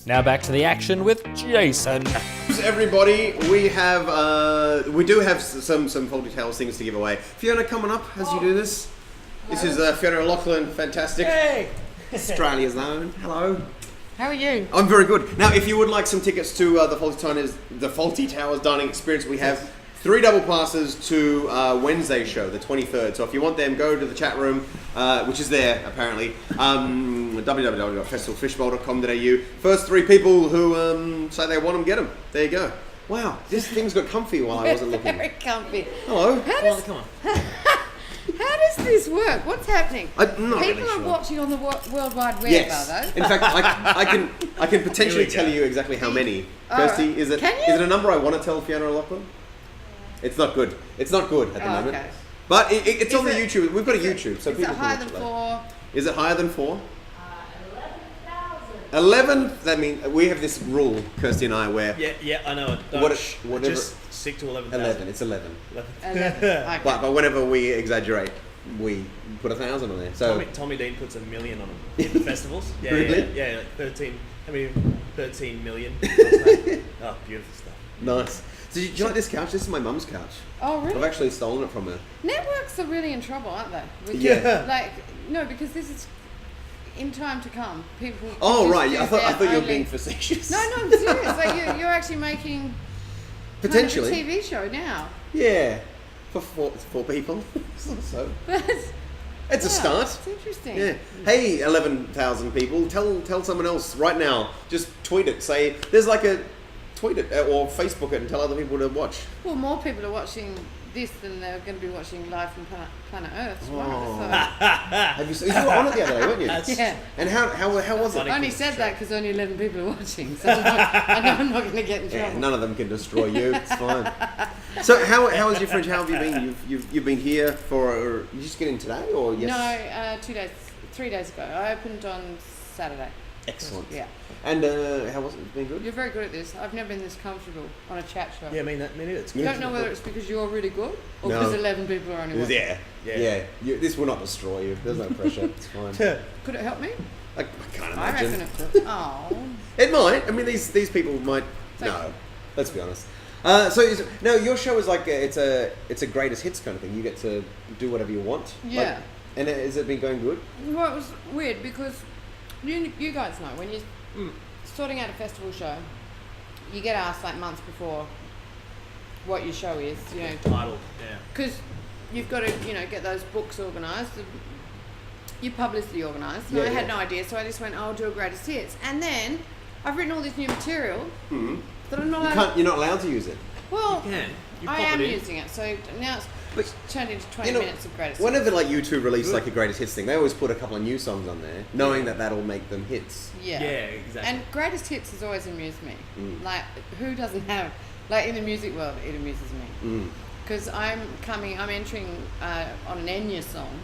Now back to the action with Jason. Everybody, we do have some Faulty Tales things to give away. Fiona, coming up as you do this. This is Fiona O'Loughlin, fantastic. Hey! Australia's own. Hello. How are you? I'm very good. Now, if you would like some tickets to the Faulty Towers dining experience, we have 3 double passes to Wednesday's show, the 23rd. So if you want them, go to the chat room, which is there apparently. www.festivalfishbowl.com.au. First 3 people who say they want them, get them. There you go. Wow, this thing's got comfy while I wasn't looking. Very comfy. Hello. Come on. How does this work? What's happening? I'm not People really are sure. watching on the World Wide Web, Yes. are they? In fact, I can potentially tell you exactly how many. Kirsty, is it a number I want to tell Fiona O'Loughlin? It's not good. It's not good at the moment. Okay. But it's on the YouTube. We've got a YouTube, so Is people it higher can than watch 4? Is it higher than 4? 11,000. 11? That means we have this rule, Kirsty and I, where Yeah, I know it. Don't whatever. just stick to 11,000. 11. It's 11. 11. Okay. But whenever we exaggerate, we put 1,000 on there. So Tommy Dean puts $1 million on them in the festivals. Yeah, Really? yeah, like 13. I mean, 13 million. Oh, beautiful stuff. nice. So do you like this couch? This is my mum's couch. Oh, really? I've actually stolen it from her. Networks are really in trouble, aren't they? Yeah. No, because this is in time to come. People. Oh just right, do I thought their you were only- being facetious. No, I'm serious. Like you're actually making Potentially. kind of a TV show now. Yeah. For four people. So That's it's a start. It's interesting. Yeah. Hey, 11,000 people. Tell someone else right now. Just tweet it. Say there's like a tweet it or Facebook it and tell other people to watch. Well, more people are watching this than they're going to be watching live from Planet Earth tomorrow. Oh. So. Have you on it the other day, weren't you? Yeah. And how was it? Funny. I only said that because only 11 people are watching, so I know I'm not going to get in trouble. Yeah, none of them can destroy you. It's fine. So how is your Fringe? How have you been? You've been here for? You just get in today or yes? No, 3 days ago. I opened on Saturday. Excellent. Yeah. And how was it? It's been good. You're very good at this. I've never been this comfortable on a chat show. Yeah, I mean, it's You good. don't know whether it's because you're really good or No. because 11 people are only watching. Yeah. This will not destroy you. There's no pressure. It's fine. Could it help me? I can't I imagine. reckon it could. Oh. It might. I mean, these people might. No, let's be honest. No, your show is like it's a greatest hits kind of thing. You get to do whatever you want. Yeah. And has it been going good? Well, it was weird because you guys know when you're sorting out a festival show, you get asked like months before what your show is, Title, yeah. because you've got to, get those books organised, your publicity organised. And Yeah, I had yeah. no idea, so I just went, I'll do a greatest hits. And then I've written all this new material that I'm not allowed. You're not allowed to use it. Well, You can. You I pop am it in. using it, so now it's But turned into 20 minutes of greatest whenever hits. like YouTube release like a greatest hits thing, they always put a couple of new songs on there, knowing that that'll make them hits. Yeah. exactly. And greatest hits has always amused me. Mm. Like, who doesn't have, like in the music world, it amuses me. Because I'm entering on an Enya song.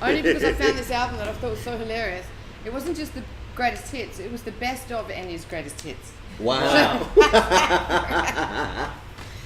Only because I found this album that I thought was so hilarious. It wasn't just the greatest hits, it was the best of Enya's greatest hits. Wow.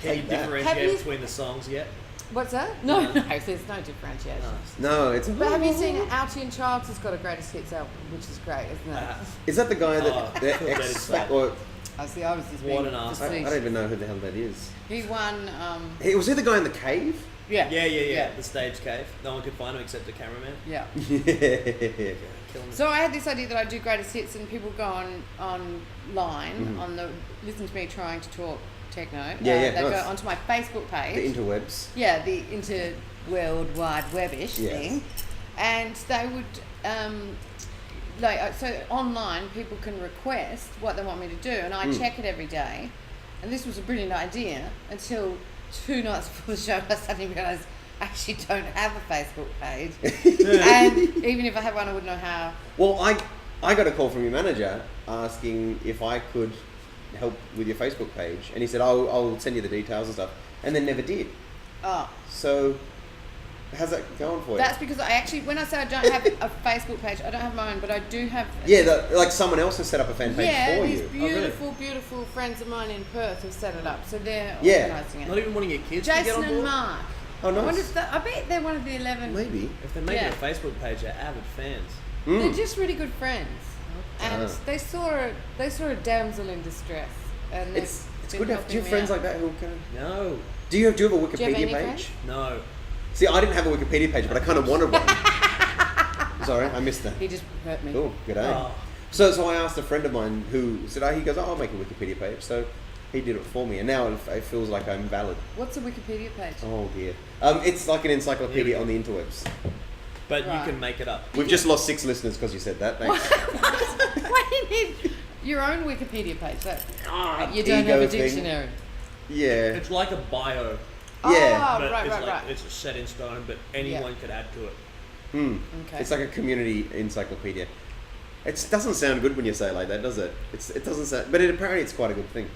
Can you Have differentiate you- between the songs yet? What's that? No, there's no differentiation. No, it's. But have you seen Altie and Childs has got a greatest hits album, which is great, isn't it? Is that the guy that Oh, the that ex is bad. or I see, I was just What being an ass. I don't facetious. even know who the hell that is. He won, Was he the guy in the cave? yeah. Yeah. The stage cave. No one could find him except the cameraman. Yeah. Yeah. Killing him. So I had this idea that I do greatest hits and people go online on the listen to me trying to talk techno. Yeah, They nice. go onto my Facebook page. The interwebs. Yeah, the inter world wide webish Yes. thing, and they would so online people can request what they want me to do, and I check it every day. And this was a brilliant idea until 2 nights before the show I suddenly realised I actually don't have a Facebook page, and even if I had one, I wouldn't know how. Well, I got a call from your manager asking if I could help with your Facebook page, and he said I'll send you the details and stuff, and then never did. Oh. So, how's that going for you? That's because I actually, when I say I don't have a Facebook page, I don't have my own, but I do have. Like someone else has set up a fan page for these you. beautiful, beautiful friends of mine in Perth have set it up, so they're Yeah. organising it. Not even wanting your kids to get Jason on board? and Mark. Oh, I wonder nice. if I bet they're one of the 11. Maybe. If they're making Yeah. a Facebook page, they're avid fans. They're just really good friends. And they saw a damsel in distress, and It's good to have. Do you have friends like that who can? No. Do you have a Do you have Wikipedia any page? friends? No. See, I didn't have a Wikipedia page, but I kind of wanted one. Sorry, I missed that. He just hurt me. Cool, good day. Oh. So I asked a friend of mine who said, he goes, I'll make a Wikipedia page. So he did it for me, and now it feels like I'm valid. What's a Wikipedia page? Oh dear. It's like an encyclopedia on the interwebs. But Right. you can make it up. We've just lost 6 listeners because you said that. Thanks. Why do you need your own Wikipedia page? You don't ego have a thing. dictionary. Yeah. It's like a bio, Yeah. Oh, but right, it's right, like right. it's set in stone, but anyone could add to it. Okay. It's like a community encyclopedia. It doesn't sound good when you say it like that, does it? It doesn't sound, but apparently it's quite a good thing.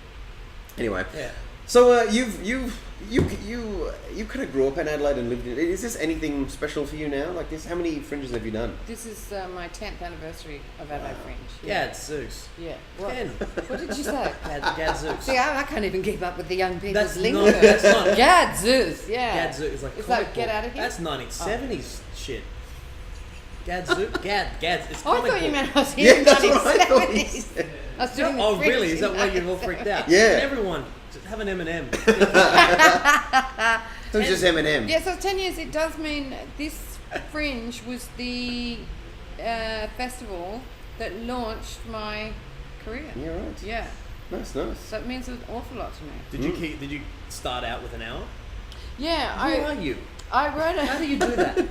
Anyway. Yeah. So you kind of grew up in Adelaide and lived in. Is this anything special for you now? Like this, how many fringes have you done? This is my 10th anniversary of Adelaide Fringe. Yeah, it's Zeus. Yeah. What? 10. What did you say? Gadzooks. See, I can't even keep up with the young people's That's lingo. not. That's not. Gadzooks, yeah. Gadzooks is like. It's comic like, get book. out of here. That's 1970s shit. Gadzook. Gads. It's Oh, I comic thought you book. meant I was Yeah, here that's in what I thought you 1970s. said. I was doing the Oh, Fringe really? Is that in why you're all freaked out? Yeah. Everyone, just have an M&M. So it's just Eminem. Yeah, so it's 10 years. It does mean this Fringe was the festival that launched my career. Yeah, right. Yeah. Nice. So it means an awful lot to me. Did you start out with an hour? Yeah, Who are you? I wrote How do you do that?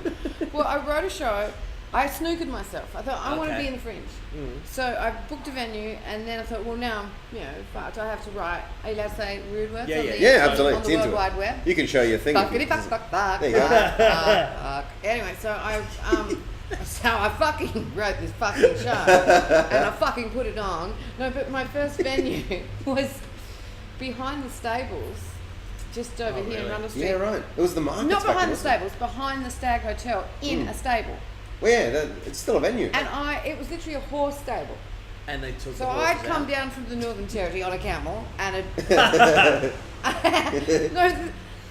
Well, I wrote a show. I snookered myself. I thought, I want to Okay. be in the Fringe. Mm. So I booked a venue, and then I thought, well, now, fucked, I have to write. Are you allowed to say rude words? Yeah, on yeah. the, Yeah, absolutely. On It's the into World it. Wide Web. You can show your thing. Fuckity fuck. There you go. Fuck. Anyway, so that's how I fucking wrote this fucking show, and I fucking put it on. No, but my first venue was behind the stables, just over here in really? Rundle Street. Yeah, right. It was the market. Not behind the stables, behind the Stag Hotel in a stable. Well, yeah, it's still a venue. And it was literally a horse stable. And they took So the I'd horses come out. down from the Northern Territory on a camel, and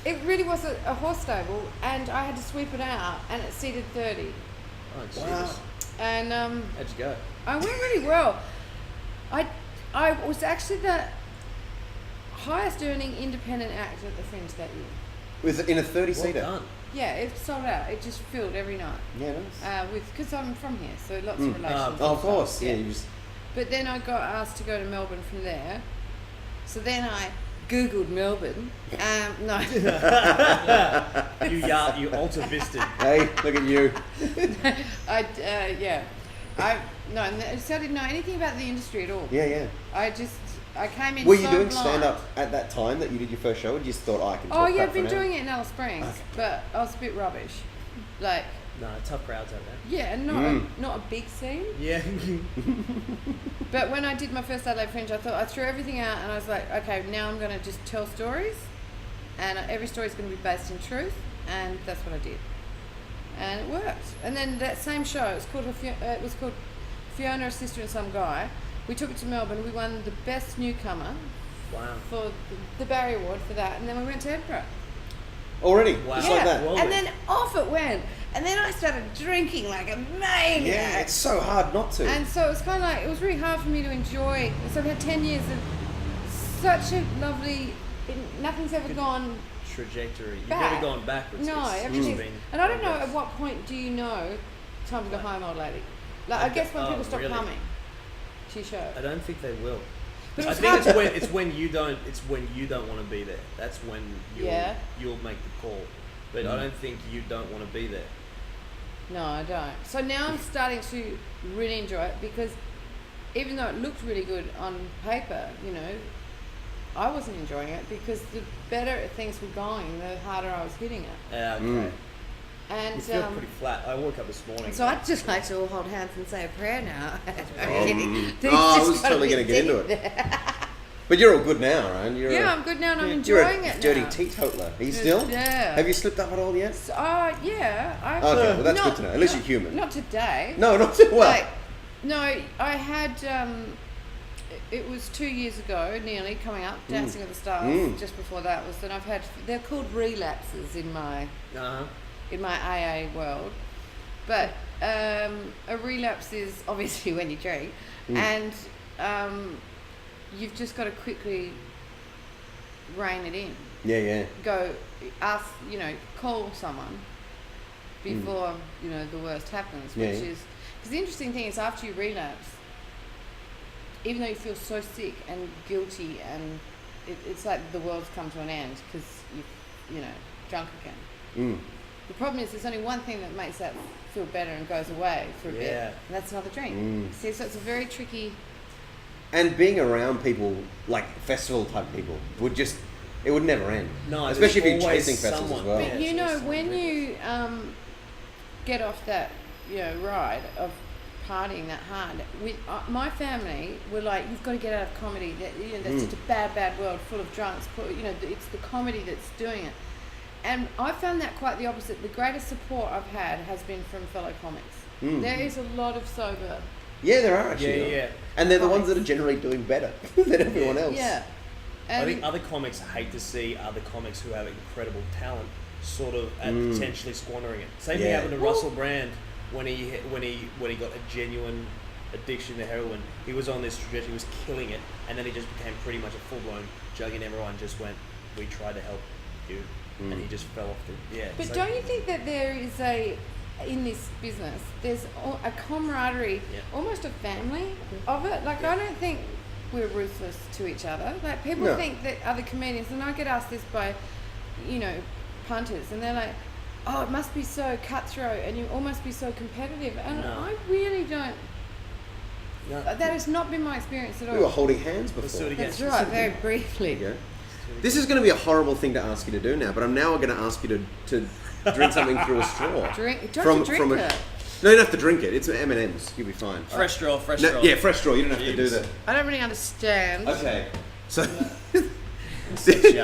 it really was a horse stable, and I had to sweep it out, and it seated 30. Oh, Jesus. Wow. And How'd you go? I went really well. I was actually the highest earning independent act at the Fringe that year. With in a 30 Well seater. done. Yeah, it sold out. It just filled every night. Yeah, nice. Because I'm from here, so lots of relations. Oh, and of course. stuff, Yeah, you just. But then I got asked to go to Melbourne from there. So then I Googled Melbourne. No. You Alta Vista. Hey, look at you. So I didn't know anything about the industry at all. Yeah. I came in. Were you so doing blind. stand up at that time that you did your first show, or you just thought, I can talk Oh yeah, crap I've been for an hour? doing it in Alice Springs, Okay. but I was a bit rubbish. Like, No, tough crowds out there. yeah, not a big scene. Yeah. But when I did my first Adelaide Fringe, I thought I threw everything out, and I was like, okay, now I'm going to just tell stories, and every story is going to be based in truth, and that's what I did, and it worked. And then that same show, it was called Fiona, a Sister and Some Guy. We took it to Melbourne. We won the best newcomer Wow. for the Barry Award for that, and then we went to Edinburgh. Already? Wow. Just Yeah, like that? Well, and then off it went, and then I started drinking like a maniac. Yeah, it's so hard not to. And so it was kind of like, it was really hard for me to enjoy. So I've had 10 years of such a lovely, nothing's ever gone Trajectory. You've back. never gone backwards. No, It's everything's. been And I don't know progress. at what point do you know time to go home, old lady? Like, I guess when Oh, people stop really? coming to your show. I don't think they will. But it I was think hard it's when you don't want to be there. That's when you'll make the call. But I don't think you don't want to be there. No, I don't. So now I'm starting to really enjoy it, because even though it looked really good on paper, I wasn't enjoying it, because the better things were going, the harder I was hitting it. Okay. And You feel pretty flat. I woke up this morning. so I'd just like to all hold hands and say a prayer now. I was totally going to get into it. But you're all good now, right? Yeah, I'm good now, and I'm You're enjoying a it dirty now. teetotaler. Are you still? Yeah. Have you slipped up at all yet? So, yeah. Okay, well that's good to know. At least you're human. Not today. No, not too well. Like, no, I had. It was 2 years ago, nearly coming up, Dancing with the Stars. Just before that was, and I've had. They're called relapses in my Uh-huh. AA world, but a relapse is obviously when you drink, and you've just got to quickly rein it in. Yeah. Go ask, call someone before the worst happens. Which is because the interesting thing is after you relapse, even though you feel so sick and guilty and it's like the world's come to an end because you've drunk again. The problem is there's only one thing that makes that feel better and goes away for a bit, and that's another drink. See, so it's a very tricky. And being around people like festival type people it would never end. No, especially if you're chasing festivals as well. But when you get off that ride of partying that hard, with my family were like, you've got to get out of comedy. That's such a bad world full of drunks. It's the comedy that's doing it. And I found that quite the opposite. The greatest support I've had has been from fellow comics. There is a lot of sober. Yeah, there are actually. Yeah. And they're the ones that are generally doing better than everyone else. Yeah. I think other comics hate to see other comics who have incredible talent sort of potentially squandering it. Same thing happened to Russell Brand when he got a genuine addiction to heroin. He was on this trajectory, he was killing it, and then he just became pretty much a full-blown jug, and everyone just went, "We tried to help you," and he just fell off the But don't you think that there is in this business, there's a camaraderie, almost a family of it? Like I don't think we're ruthless to each other. Like people think that other comedians, and I get asked this by, punters, and they're like, "Oh, it must be so cutthroat, and you all must be so competitive." And I really don't. No. That has not been my experience at all. We were holding hands before. That's right, very briefly. Yeah. This is going to be a horrible thing to ask you to do now, but I'm now going to ask you to drink something through a straw. Drink it. No, you don't have to drink it. It's M&M's. You'll be fine. Fresh straw. Yeah, fresh straw. You don't have to do that. I don't really understand. Okay. So, please,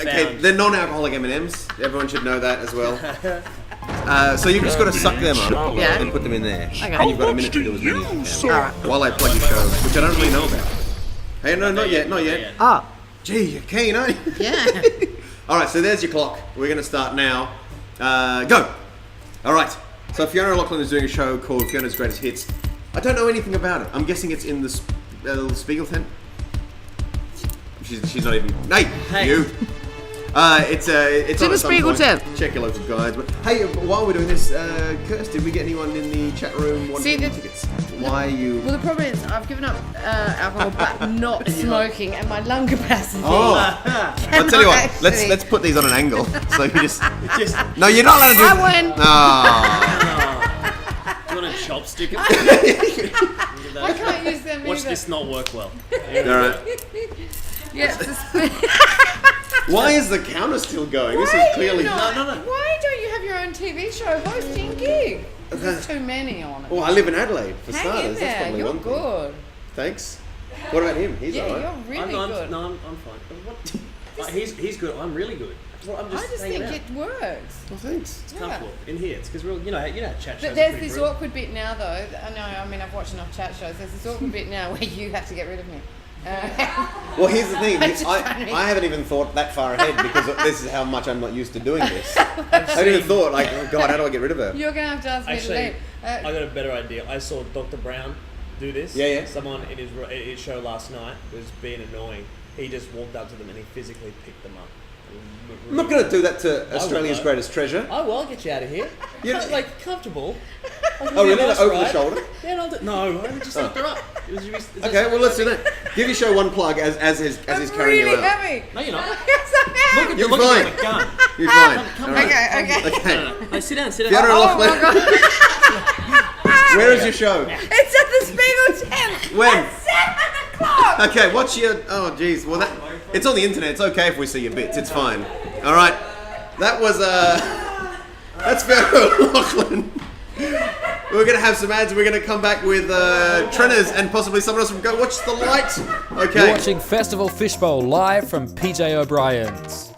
okay, they're non-alcoholic M&M's. Everyone should know that as well. So you've just got to suck them up and put them in there. Okay. And you've got a minute to do as many as you can. Alright. While I plug your show, which I don't really know about. Hey, no, not yet. Ah. Gee, you're keen, aren't you? Yeah. Alright, so there's your clock. We're going to start now. Go! Alright, so Fiona O'Loughlin is doing a show called Fiona's Greatest Hits. I don't know anything about it. I'm guessing it's in the little Spiegel tent. She's not even... Hey! You! It's in the Spiegel tent. Check your local guides. But hey, while we're doing this, Kirst, did we get anyone in the chat room wanting tickets? Why are you? Well, the problem is I've given up alcohol, but not smoking, and my lung capacity. Oh, I'll tell you what. Let's put these on an angle. So you just no, you're not allowed to do. I win. Oh. Do you want a chopstick? I can't use them. Watch either. this not work well. All right. Yeah. Why is the counter still going? This is clearly... No. Why don't you have your own TV show hosting gig? There's too many on it. Well, I live in Adelaide, for Hang starters. in there. That's probably You're one thing. good. Thanks. What about him? He's alright. You're really good. No, I'm fine. He's good. I'm really good. I just think it works. Well, thanks. It's comfortable in here. It's because we're, chat shows. But there's this awkward bit now, though. I've watched enough chat shows. There's this awkward bit now where you have to get rid of me. Well, here's the thing. I haven't even thought that far ahead because this is how much I'm not used to doing this. I haven't even thought, like, oh God, how do I get rid of her? You're going to have to ask me to leave. I got a better idea. I saw Dr. Brown do this. Yeah. Someone in his show last night was being annoying. He just walked up to them and he physically picked them up. I'm not going to do that to Australia's greatest treasure. I will. I'll get you out of here. Like, comfortable. Oh, really? Like, over the shoulder? Yeah, no, I just lift her up. Okay, well, let's do that. Give your show one plug as he's carrying you out. Heavy. No, you're not. Yes, I am. You're fine. At the gun. You're fine. Come Okay. No, sit down. Fiona O'Loughlin. Where is your show? It's at the Spiegel tent. When? At 7 o'clock. Okay, what's your... Oh, jeez. Well, it's on the internet. It's okay if we see your bits. It's fine. All right. That was... That's Fiona O'Loughlin. We're going to have some ads. We're going to come back with Trenners and possibly someone else from Go Watch the Light. Okay. You're watching Festival Fishbowl live from PJ O'Brien's.